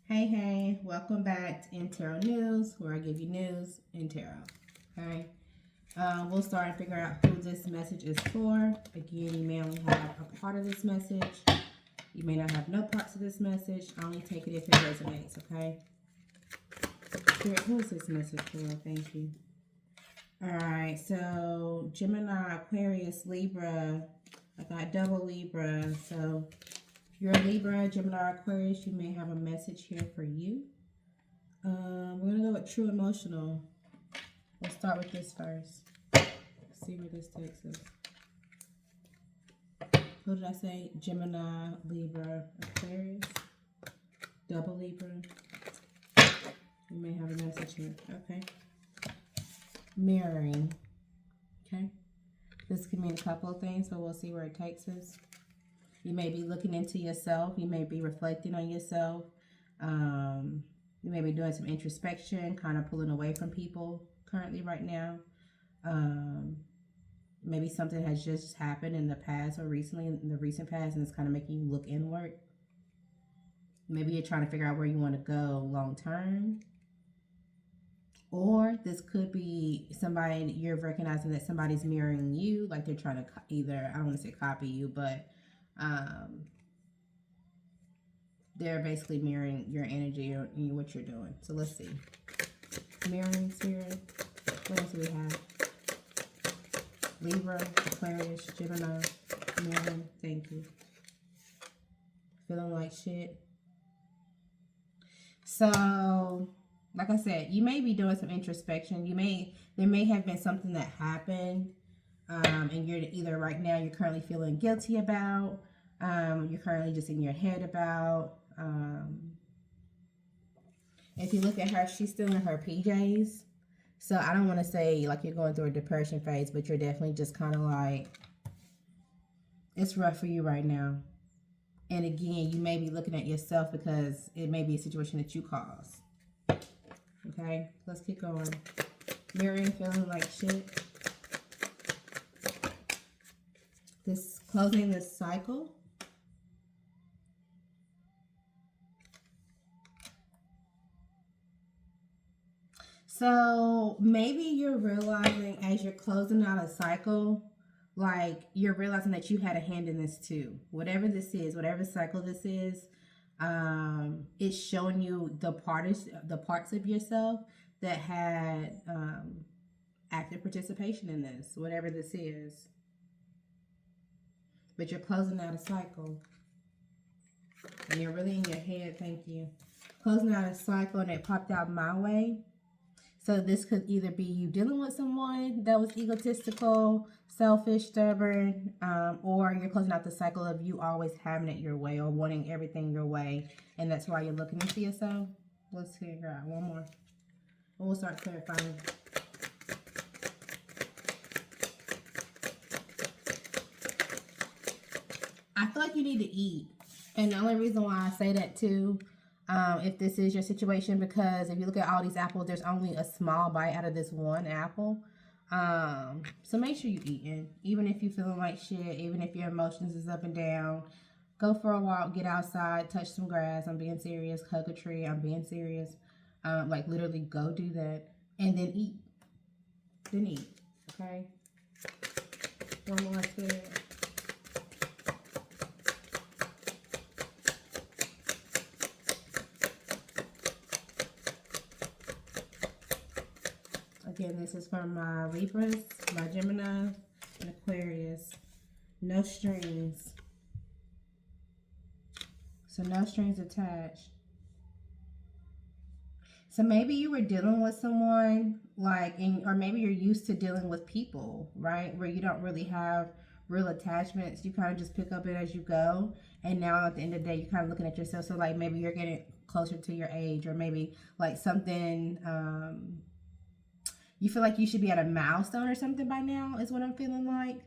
Hey, welcome back to N.TarotNews, where I give you news in tarot. Okay, we'll start and figure out who this message is for. Again, you may only have a part of this message. You may not have no parts of this message. Only take it if it resonates, okay? Spirit, who is this message for? Thank you. Alright, so Gemini, Aquarius, Libra. I got double Libra, so if you're a Libra, Gemini, Aquarius, you may have a message here for you. We're going to go with true emotional. We'll start with this first. See where this takes us. Who did I say? Gemini, Libra, Aquarius. Double Libra. You may have a message here. Okay. Mirroring. Okay. This can mean a couple of things, so we'll see where it takes us. You may be looking into yourself. You may be reflecting on yourself. You may be doing some introspection, kind of pulling away from people currently right now. Maybe something has just happened in the past or recently, in the recent past, and it's kind of making you look inward. Maybe you're trying to figure out where you want to go long term. Or this could be somebody, you're recognizing that somebody's mirroring you, like they're trying to either, I don't want to say copy you, but they're basically mirroring your energy or what you're doing. So let's see. Mirroring spirit. What else do we have? Libra, Aquarius, Gemini, mirroring. Thank you. Feeling like shit. So, like I said, you may be doing some introspection. There may have been something that happened, and you're either right now you're currently feeling guilty about. You're currently just in your head about. If you look at her, she's still in her PJs. So I don't want to say like you're going through a depression phase, but you're definitely just kind of like, it's rough for you right now. And again, you may be looking at yourself because it may be a situation that you caused. Okay, let's keep going. Mirroring, feeling like shit. This closing this cycle. So maybe you're realizing as you're closing out a cycle, like you're realizing that you had a hand in this too. Whatever this is, whatever cycle this is, it's showing you the parts of yourself that had active participation in this, whatever this is. But you're closing out a cycle. And you're really in your head, thank you. Closing out a cycle, and it popped out my way. So this could either be you dealing with someone that was egotistical, selfish, stubborn, or you're closing out the cycle of you always having it your way or wanting everything your way. And that's why you're looking into yourself. Let's figure out one more. And we'll start clarifying. I feel like you need to eat. And the only reason why I say that too, if this is your situation, because if you look at all these apples, there's only a small bite out of this one apple. So make sure you're eating. Even if you're feeling like shit, even if your emotions is up and down, go for a walk, get outside, touch some grass. I'm being serious. Hug a tree. I'm being serious. Like literally go do that. And then eat. Then eat. Okay? One more spirit. Again, this is from my Libras, my Gemini, and Aquarius. No strings. So no strings attached. So maybe you were dealing with someone or maybe you're used to dealing with people, right? Where you don't really have real attachments. You kind of just pick up it as you go. And now at the end of the day, you're kind of looking at yourself. So like maybe you're getting closer to your age, or maybe like something, you feel like you should be at a milestone or something by now is what I'm feeling like.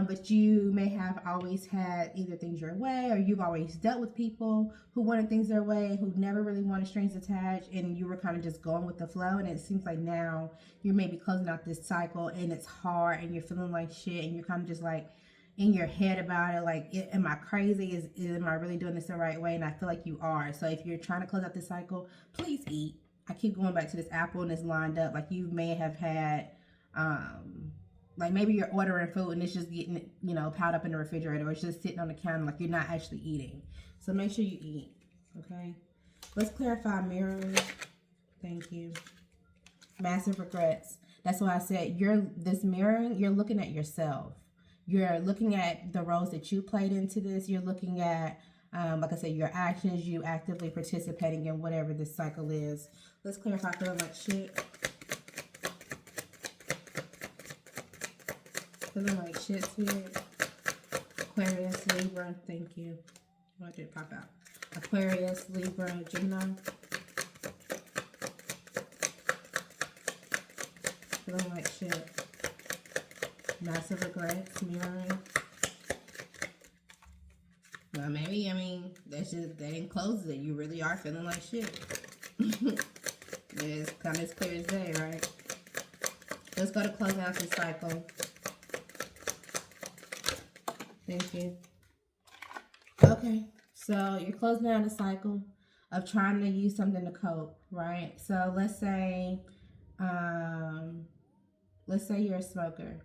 But you may have always had either things your way, or you've always dealt with people who wanted things their way, who never really wanted strings attached, and you were kind of just going with the flow. And it seems like now you're maybe closing out this cycle and it's hard and you're feeling like shit and you're kind of just like, in your head about it, like, am I crazy? Am I really doing this the right way? And I feel like you are. So if you're trying to close out this cycle, please eat. I keep going back to this apple and it's lined up. Like you may have had, like maybe you're ordering food and it's just getting, you know, piled up in the refrigerator, or it's just sitting on the counter, like you're not actually eating. So make sure you eat, okay? Let's clarify mirroring. Thank you. Massive regrets. That's why I said this mirroring, you're looking at yourself. You're looking at the roles that you played into this. You're looking at, like I said, your actions, you actively participating in whatever this cycle is. Let's clarify feeling like shit. Feeling like shit, Spirit. Aquarius, Libra, thank you. Oh, I did pop out. Aquarius, Libra, Gemini. Feeling like shit. Massive regrets, mirroring. Well, maybe, I mean, that ain't closes it. You really are feeling like shit. It's kind of as clear as day, right? Let's go to closing out this cycle. Thank you. Okay, so you're closing out a cycle of trying to use something to cope, right? So let's say you're a smoker.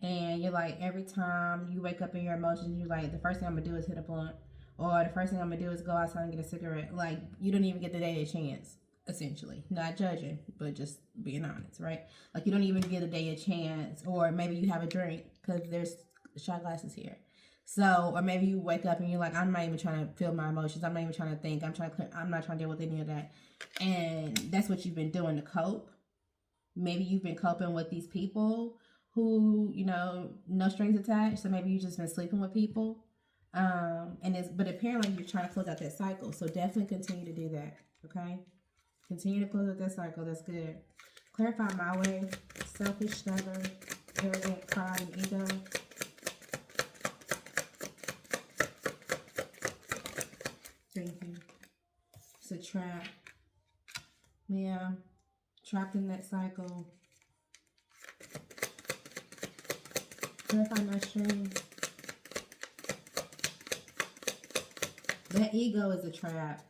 And you're like, every time you wake up in your emotions, you're like, the first thing I'm going to do is hit a blunt. Or the first thing I'm going to do is go outside and get a cigarette. Like, you don't even get the day a chance, essentially. Not judging, but just being honest, right? Like, you don't even get a day a chance. Or maybe you have a drink because there's shot glasses here. So, or maybe you wake up and you're like, I'm not even trying to feel my emotions. I'm not even trying to think. I'm not trying to deal with any of that. And that's what you've been doing to cope. Maybe you've been coping with these people who, you know, no strings attached. So maybe you've just been sleeping with people. But apparently you're trying to close out that cycle. So definitely continue to do that. Okay? Continue to close out that cycle. That's good. Clarify my way. Selfish, stubborn, arrogant, pride, and ego. Thank you. It's a trap. Yeah. Trapped in that cycle. Clarify my strings. That ego is a trap.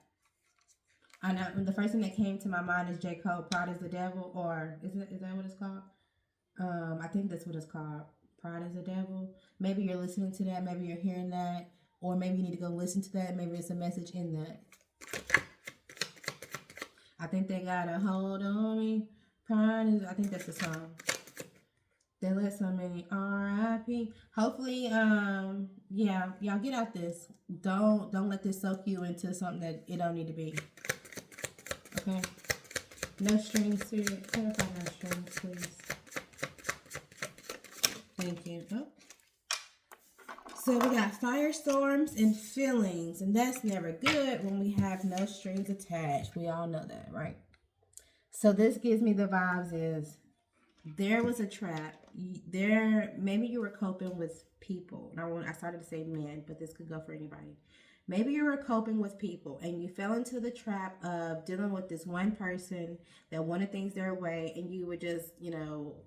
I know the first thing that came to my mind is J. Cole, Pride is the Devil, or is that what it's called? I think that's what it's called. Pride is the Devil. Maybe you're listening to that, maybe you're hearing that, or maybe you need to go listen to that. Maybe it's a message in that. I think they got a hold on me. Pride is, I think that's the song. They let so many R.I.P. Hopefully, yeah, y'all get out this. Don't let this soak you into something that it don't need to be. Okay? No strings, Spirit. Clarify no strings, please. Thank you. Oh. So we got firestorms and feelings, and that's never good when we have no strings attached. We all know that, right? So this gives me the vibes is there was a trap. Maybe you were coping with people. And I started to say men, but this could go for anybody. Maybe you were coping with people and you fell into the trap of dealing with this one person that wanted things their way, and you would just, you know,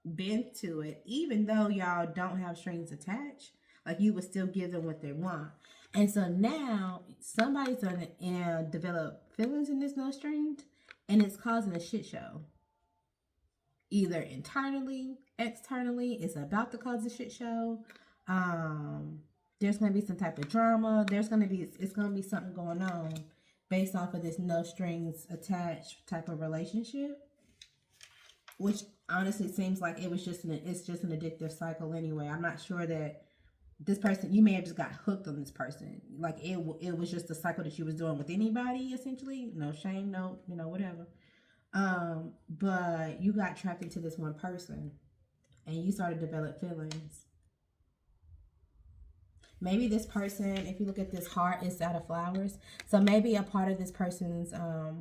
bend to it, even though y'all don't have strings attached. Like, you would still give them what they want. And so now somebody's gonna develop feelings in this no strings, and it's causing a shit show. Either internally, externally, it's about to cause a shit show. There's gonna be some type of drama. It's gonna be something going on based off of this no strings attached type of relationship, which honestly seems like it's just an addictive cycle anyway. I'm not sure that this person, you may have just got hooked on this person. Like it was just a cycle that you was doing with anybody, essentially. No shame, no, you know, whatever. But you got trapped into this one person and you started to develop feelings. Maybe this person, if you look at this heart, is out of flowers. So maybe a part of this person's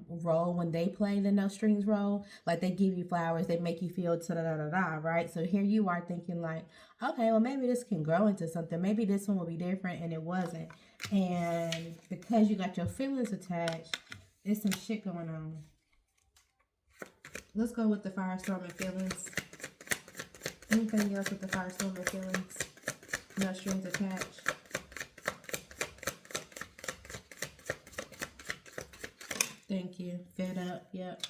role when they play the no strings role, like they give you flowers, they make you feel da-da-da-da-da, right? So here you are thinking like, okay, well maybe this can grow into something. Maybe this one will be different, and it wasn't. And because you got your feelings attached, there's some shit going on. Let's go with the firestorm and feelings. Anything else with the firestorm and feelings? No strings attached. Thank you. Fed up. Yep.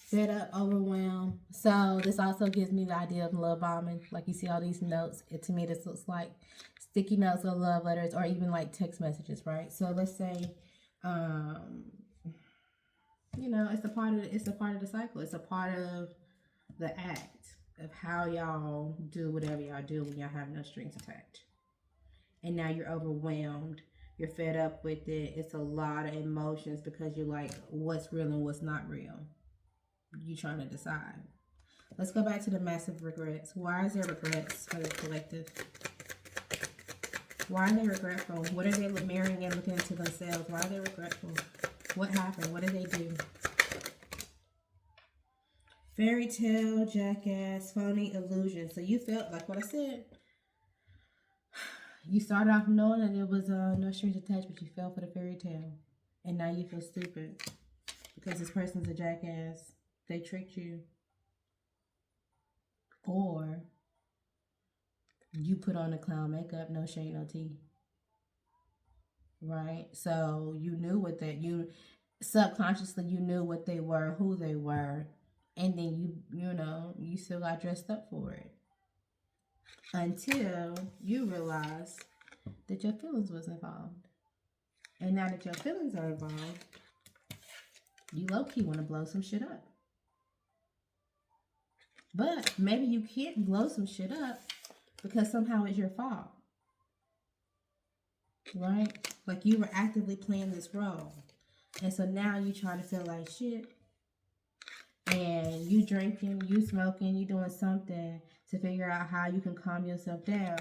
Fed up, overwhelmed. So this also gives me the idea of love bombing. Like you see all these notes. To me, this looks like sticky notes or love letters or even like text messages, right? So let's say, you know, it's a part of the cycle. It's a part of the act of how y'all do whatever y'all do when y'all have no strings attached. And now you're overwhelmed. You're fed up with it. It's a lot of emotions because you're like, what's real and what's not real. You trying to decide. Let's go back to the massive regrets. Why is there regrets for the collective? Why are they regretful? What are they marrying and looking into themselves? Why are they regretful? What happened? What did they do? Fairy tale, jackass, phony, illusion. So you felt like what I said. You started off knowing that there was no strings attached, but you fell for the fairy tale. And now you feel stupid because this person's a jackass. They tricked you. Or you put on the clown makeup, no shade, no tea. Right? So you knew what that, you subconsciously, you knew what they were, who they were. And then you know, you still got dressed up for it. Until you realize that your feelings was involved. And now that your feelings are involved, you low-key want to blow some shit up. But maybe you can't blow some shit up because somehow it's your fault. Right? Like you were actively playing this role. And so now you try to feel like shit. And you drinking, you smoking, you doing something to figure out how you can calm yourself down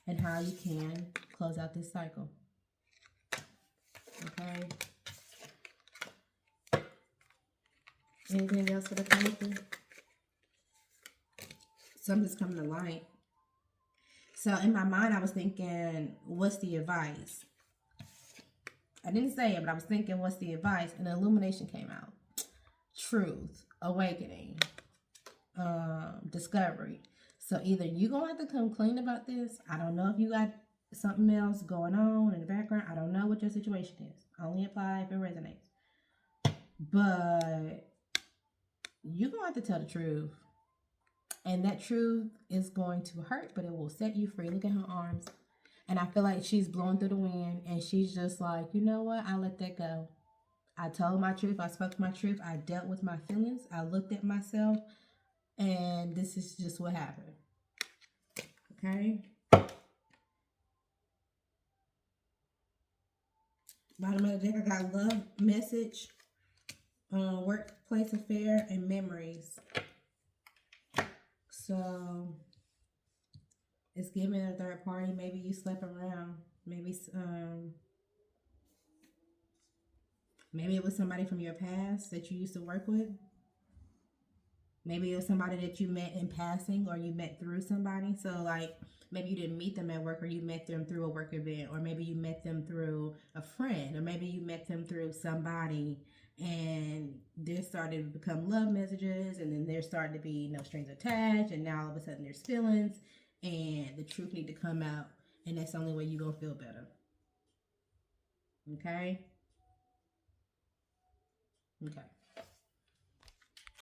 and how you can close out this cycle. Okay? Anything else for the collective? Something's coming to light. So in my mind, I was thinking, what's the advice? I didn't say it, but I was thinking, what's the advice? And the illumination came out. Truth, awakening, discovery. So either you're going to have to come clean about this. I don't know if you got something else going on in the background. I don't know what your situation is. Only apply if it resonates. But you're going to have to tell the truth. And that truth is going to hurt, but it will set you free. Look at her arms. And I feel like she's blowing through the wind. And she's just like, you know what? I let that go. I told my truth. I spoke my truth. I dealt with my feelings. I looked at myself. And this is just what happened. Okay? Bottom of the deck, I got love, message, workplace affair, and memories. So it's giving a third party. Maybe you slept around. Maybe it was somebody from your past that you used to work with. Maybe it was somebody that you met in passing or you met through somebody. So like maybe you didn't meet them at work or you met them through a work event, or maybe you met them through a friend, or maybe you met them through somebody and there started to become love messages, and then there started to be no strings attached, and now all of a sudden there's feelings and the truth need to come out, and that's the only way you're going to feel better. Okay? Okay.